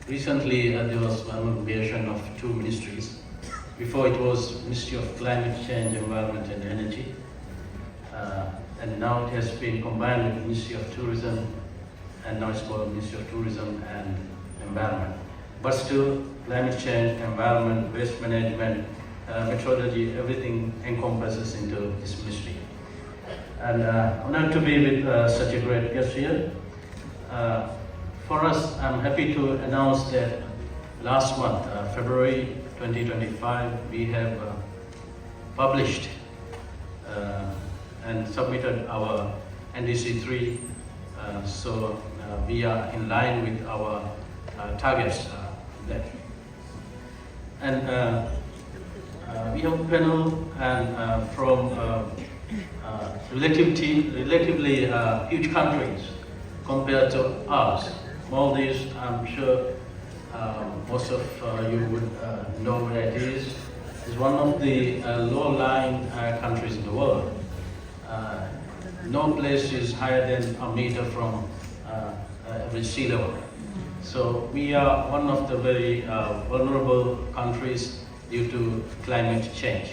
Recently, there was one creation of two ministries. Before it was Ministry of Climate Change, Environment and Energy. And now it has been combined with Ministry of Tourism, and now it's called Ministry of Tourism and Environment. But still, climate change, environment, waste management, meteorology, everything encompasses into this ministry. And honored to be with such a great guest here. For us, I'm happy to announce that last month, February 2025, we have published and submitted our NDC 3. So we are in line with our targets there. And we have a panel and from relatively huge countries compared to ours. Maldives, I'm sure most of you would know where it is. It's one of the low-lying countries in the world. No place is higher than a meter from average sea level. So we are one of the very vulnerable countries due to climate change.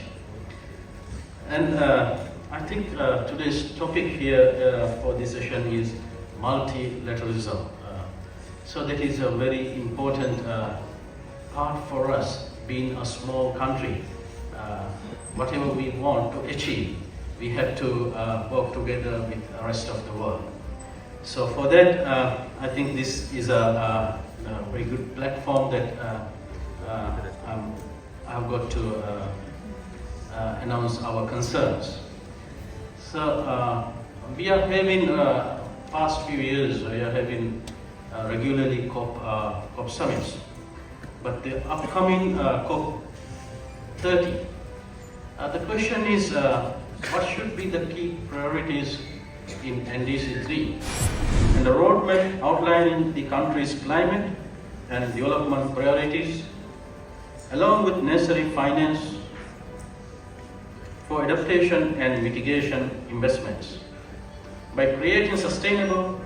And I think today's topic here for this session is multilateralism. So that is a very important part for us, being a small country. Whatever we want to achieve, we have to work together with the rest of the world. So for that, I think this is a very good platform that I've got to announce our concerns. So we are having, past few years, we are having regularly COP summits. But the upcoming COP 30, the question is, what should be the key priorities in NDC 3? And the roadmap outlining the country's climate and development priorities, along with necessary finance for adaptation and mitigation investments. By creating sustainable,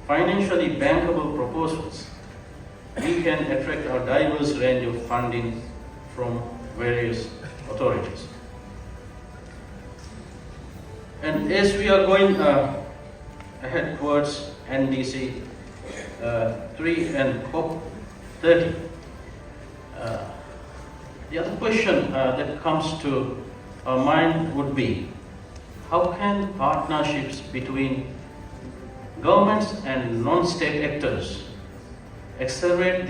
financially bankable proposals, we can attract a diverse range of funding from various authorities. And as we are going ahead towards NDC 3 and COP 30, the other question that comes to our mind would be, how can partnerships between governments and non-state actors accelerate the